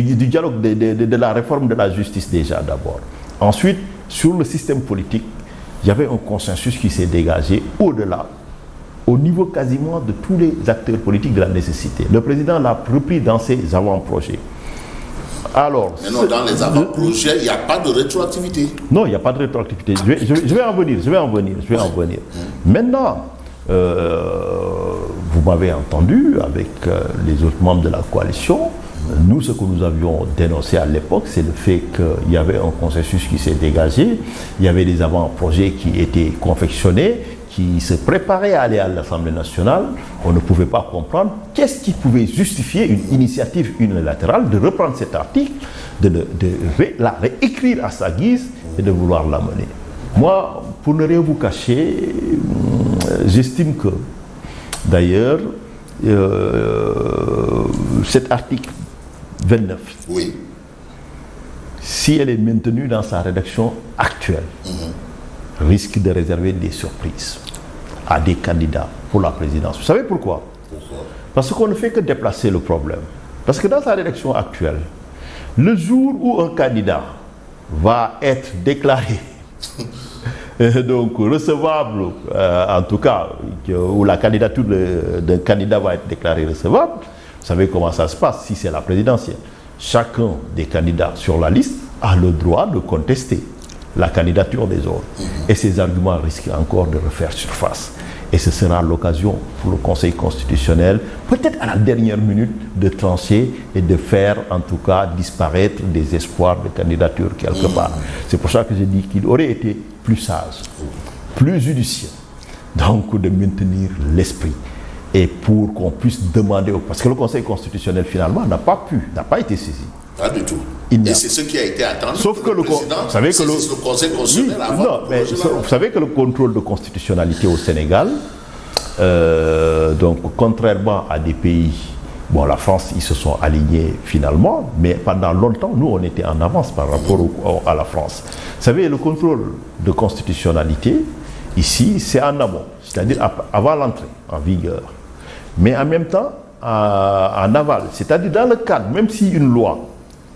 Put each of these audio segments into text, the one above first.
du dialogue, de la réforme de la justice déjà d'abord. Ensuite, sur le système politique, il y avait un consensus qui s'est dégagé au-delà, au niveau quasiment de tous les acteurs politiques de la nécessité. Le président l'a repris dans ses avant-projets. Alors, mais non, dans les avant-projets, il n'y a pas de rétroactivité. Non, il n'y a pas de rétroactivité. Je vais en venir. Maintenant, vous m'avez entendu avec les autres membres de la coalition. Nous, ce que nous avions dénoncé à l'époque, c'est le fait qu'il y avait un consensus qui s'est dégagé, il y avait des avant-projets qui étaient confectionnés, qui se préparaient à aller à l'Assemblée nationale. On ne pouvait pas comprendre qu'est-ce qui pouvait justifier une initiative unilatérale de reprendre cet article, de la réécrire à sa guise et de vouloir l'amener. Moi, pour ne rien vous cacher, j'estime que, d'ailleurs, cet article 29, oui, si elle est maintenue dans sa rédaction actuelle, risque de réserver des surprises à des candidats pour la présidence. Vous savez pourquoi? Parce qu'on ne fait que déplacer le problème. Parce que dans sa rédaction actuelle, le jour où un candidat va être déclaré donc recevable, en tout cas, où la candidature d'un candidat va être déclarée recevable, vous savez comment ça se passe si c'est la présidentielle. Chacun des candidats sur la liste a le droit de contester la candidature des autres. Et ces arguments risquent encore de refaire surface. Et ce sera l'occasion pour le Conseil constitutionnel, peut-être à la dernière minute, de trancher et de faire en tout cas disparaître des espoirs de candidature quelque part. C'est pour ça que je dis qu'il aurait été plus sage, plus judicieux, donc de maintenir l'esprit. Et pour qu'on puisse demander, parce que le Conseil constitutionnel finalement n'a pas été saisi. Pas du tout. Et c'est ce qui a été attendu. Sauf que le Conseil constitutionnel vous savez que le contrôle de constitutionnalité au Sénégal, donc contrairement à des pays, bon, la France, ils se sont alignés finalement, mais pendant longtemps, nous, on était en avance par rapport à la France. Vous savez, le contrôle de constitutionnalité, ici, c'est en amont, c'est-à-dire avant l'entrée en vigueur. Mais en même temps, en aval, c'est-à-dire dans le cadre, même si une loi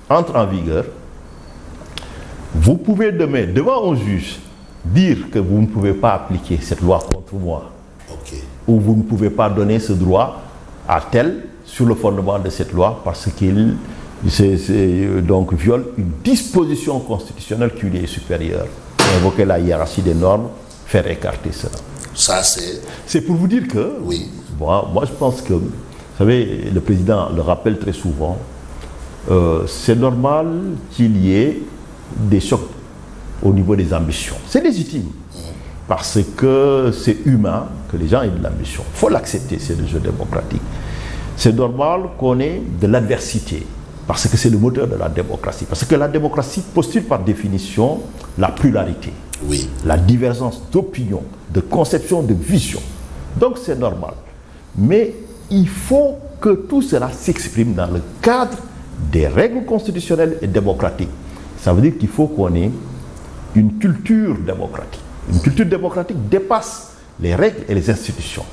entre en vigueur, vous pouvez demain, devant un juge, dire que vous ne pouvez pas appliquer cette loi contre moi. Ou vous ne pouvez pas donner ce droit à tel sur le fondement de cette loi parce qu'il donc viole une disposition constitutionnelle qui lui est supérieure. Invoquer la hiérarchie des normes, faire écarter cela. Ça, c'est pour vous dire que, oui. Moi je pense que, vous savez, le président le rappelle très souvent, c'est normal qu'il y ait des chocs au niveau des ambitions. C'est légitime, parce que c'est humain que les gens aient de l'ambition. Il faut l'accepter, c'est le jeu démocratique. C'est normal qu'on ait de l'adversité, parce que c'est le moteur de la démocratie. Parce que la démocratie postule par définition la pluralité, oui, la divergence d'opinion, de conception, de vision. Donc c'est normal. Mais il faut que tout cela s'exprime dans le cadre des règles constitutionnelles et démocratiques. Ça veut dire qu'il faut qu'on ait une culture démocratique. Une culture démocratique dépasse les règles et les institutions.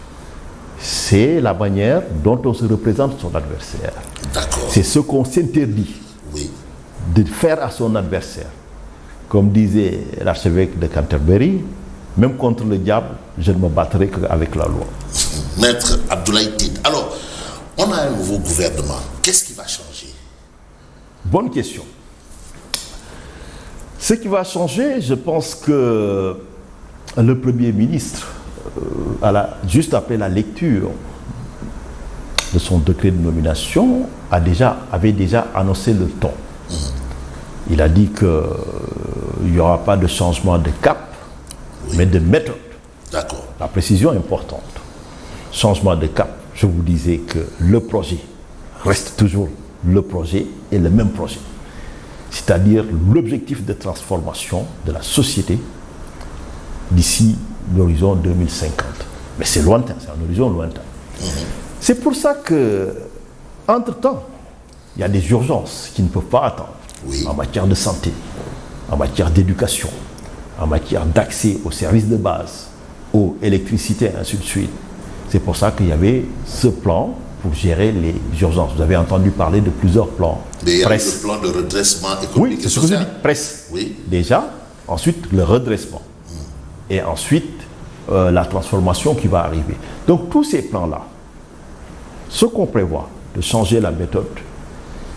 C'est la manière dont on se représente son adversaire. C'est ce qu'on s'interdit, oui, de faire à son adversaire. Comme disait l'archevêque de Canterbury, même contre le diable, je ne me battrai qu'avec la loi. Maître Abdoulaye Tine. Alors, on a un nouveau gouvernement. Qu'est-ce qui va changer? Bonne question. Ce qui va changer, je pense que le Premier ministre, juste après la lecture de son décret de nomination, avait déjà annoncé le ton. Il a dit qu'il n'y aura pas de changement de cap, oui, mais de méthode. D'accord. La précision est importante. Changement de cap, je vous disais que le projet reste toujours le projet et le même projet. C'est-à-dire l'objectif de transformation de la société d'ici l'horizon 2050. Mais c'est lointain, c'est un horizon lointain. C'est pour ça que, entre-temps, il y a des urgences qui ne peuvent pas attendre, oui, en matière de santé, en matière d'éducation, en matière d'accès aux services de base, eau, électricité, ainsi de suite. C'est pour ça qu'il y avait ce plan pour gérer les urgences. Vous avez entendu parler de plusieurs plans. Mais il y a eu le plan de redressement économique oui, et social. Oui, c'est ce que je dis, presse. Oui. Déjà, ensuite le redressement. Et ensuite, la transformation qui va arriver. Donc tous ces plans-là, ce qu'on prévoit de changer la méthode,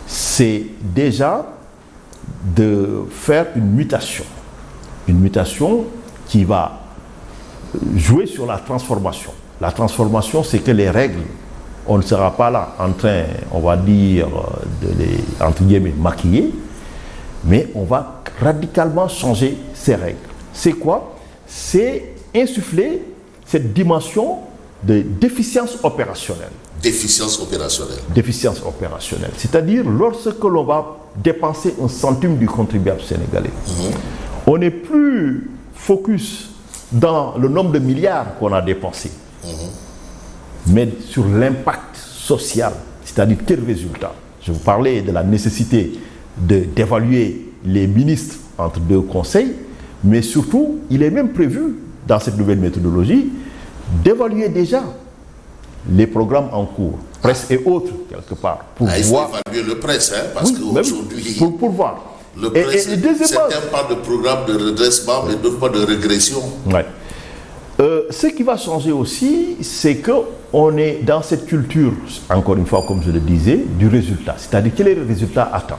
c'est déjà de faire une mutation. Une mutation qui va jouer sur la transformation. La transformation, c'est que les règles, on ne sera pas là en train, on va dire, de les, entre guillemets, maquiller, mais on va radicalement changer ces règles. C'est quoi? C'est insuffler cette dimension de déficience opérationnelle. Déficience opérationnelle. Déficience opérationnelle. C'est-à-dire, lorsque l'on va dépenser un centime du contribuable sénégalais, on n'est plus focus dans le nombre de milliards qu'on a dépensés, mais sur l'impact social, c'est-à-dire quel résultat. Je vous parlais de la nécessité d'évaluer les ministres entre deux conseils, mais surtout, il est même prévu dans cette nouvelle méthodologie d'évaluer déjà les programmes en cours, presse et autres, quelque part, pour il faut voir. évaluer le presse, hein, parce qu'aujourd'hui, pour voir. Le presse, certains parlent de programme de redressement, mais d'autres pas de régression. Ouais. Ce qui va changer aussi, c'est qu'on est dans cette culture, encore une fois, comme je le disais, du résultat. C'est-à-dire, quel est le résultat à temps?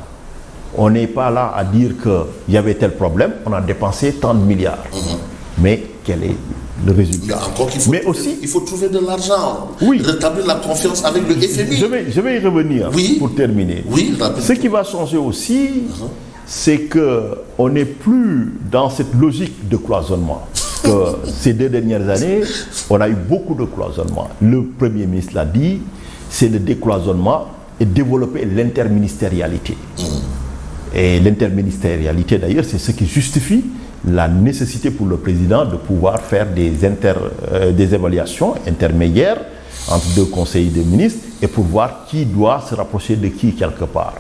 On n'est pas là à dire qu'il y avait tel problème, on a dépensé tant de milliards. Mais quel est le résultat? Mais encore qu'il faut, il faut trouver de l'argent, rétablir la confiance avec le FMI. Je vais y revenir pour terminer. Oui, ce qui va changer aussi, c'est qu'on n'est plus dans cette logique de cloisonnement. Parce que ces 2 dernières années, on a eu beaucoup de cloisonnement. Le Premier ministre l'a dit, c'est le décloisonnement et développer l'interministérialité. Et l'interministérialité, d'ailleurs, c'est ce qui justifie la nécessité pour le président de pouvoir faire des évaluations intermédiaires entre 2 conseils de ministres et pour voir qui doit se rapprocher de qui quelque part.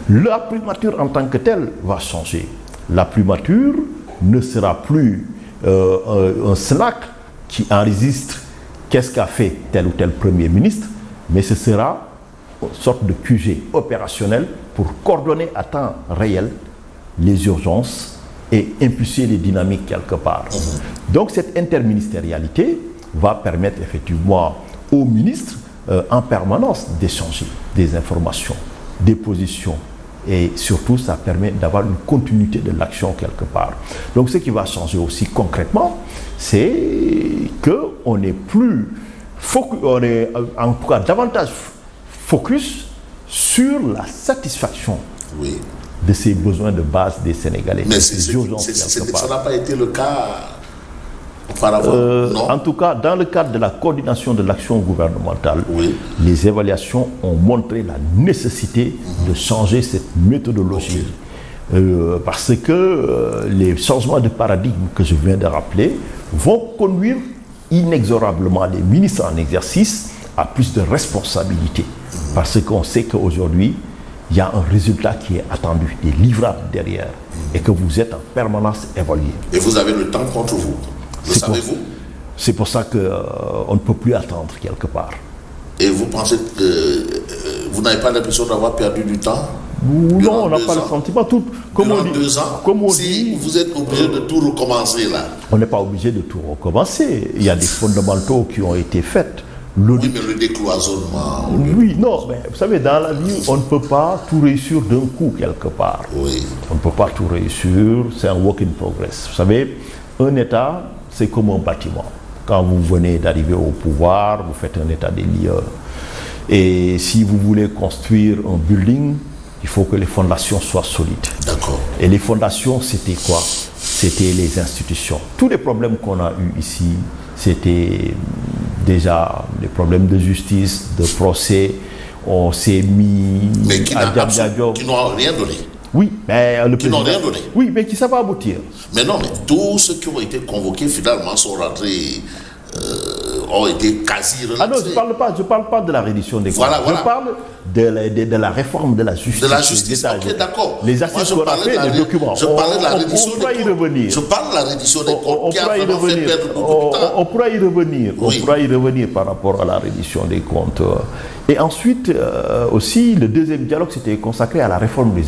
La primature en tant que telle va changer. La primature ne sera plus un Slack qui enregistre qu'est-ce qu'a fait tel ou tel Premier ministre, mais ce sera une sorte de QG opérationnel pour coordonner à temps réel les urgences et impulser les dynamiques quelque part. Donc cette interministérialité va permettre effectivement aux ministres en permanence d'échanger des informations, des positions, et surtout ça permet d'avoir une continuité de l'action quelque part. Donc ce qui va changer aussi concrètement, c'est qu'on n'est plus focus, on est en tout cas davantage focus sur la satisfaction de ces besoins de base des Sénégalais. Mais ça n'a pas été le cas auparavant, non? En tout cas, dans le cadre de la coordination de l'action gouvernementale, les évaluations ont montré la nécessité de changer cette méthodologie. Parce que les changements de paradigme que je viens de rappeler vont conduire inexorablement les ministres en exercice à plus de responsabilités. Parce qu'on sait qu'aujourd'hui, il y a un résultat qui est attendu, des livrables derrière, et que vous êtes en permanence évalué. Et vous avez le temps contre vous, le savez-vous? C'est pour ça qu'on ne peut plus attendre quelque part. Et vous pensez que vous n'avez pas l'impression d'avoir perdu du temps? Non, on n'a pas le sentiment. Comme on dit, 2 ans, si vous êtes obligé de tout recommencer là. On n'est pas obligé de tout recommencer. Il y a des fondamentaux qui ont été faits. Oui, mais le décloisonnement. Oui, non, mais vous savez, dans la vie, on ne peut pas tout réussir d'un coup quelque part. On ne peut pas tout réussir, c'est un work in progress. Vous savez, un État, c'est comme un bâtiment. Quand vous venez d'arriver au pouvoir, vous faites un état des lieux. Et si vous voulez construire un building, il faut que les fondations soient solides. D'accord. Et les fondations, c'était quoi? C'était les institutions. Tous les problèmes qu'on a eus ici, c'était déjà les problèmes de justice, de procès. On s'est mis mais qui n'ont rien donné. Oui, mais le président... Qui n'ont rien donné. Oui, mais qui ça va aboutir. Mais non, mais tous ceux qui ont été convoqués finalement sont rentrés ont été quasi relaxés. Ah non, je parle pas de la reddition des comptes. Voilà. Je parle de la réforme de la justice. De la justice, ok, d'accord. Les assises qu'on a fait, les documents. Je parlais de la reddition des comptes. On pourra y revenir. Je parle de la reddition des comptes qui a vraiment fait perdre beaucoup de temps. On pourra y revenir. Oui. On pourra y revenir par rapport à la reddition des comptes. Et ensuite, aussi, le deuxième dialogue, c'était consacré à la réforme des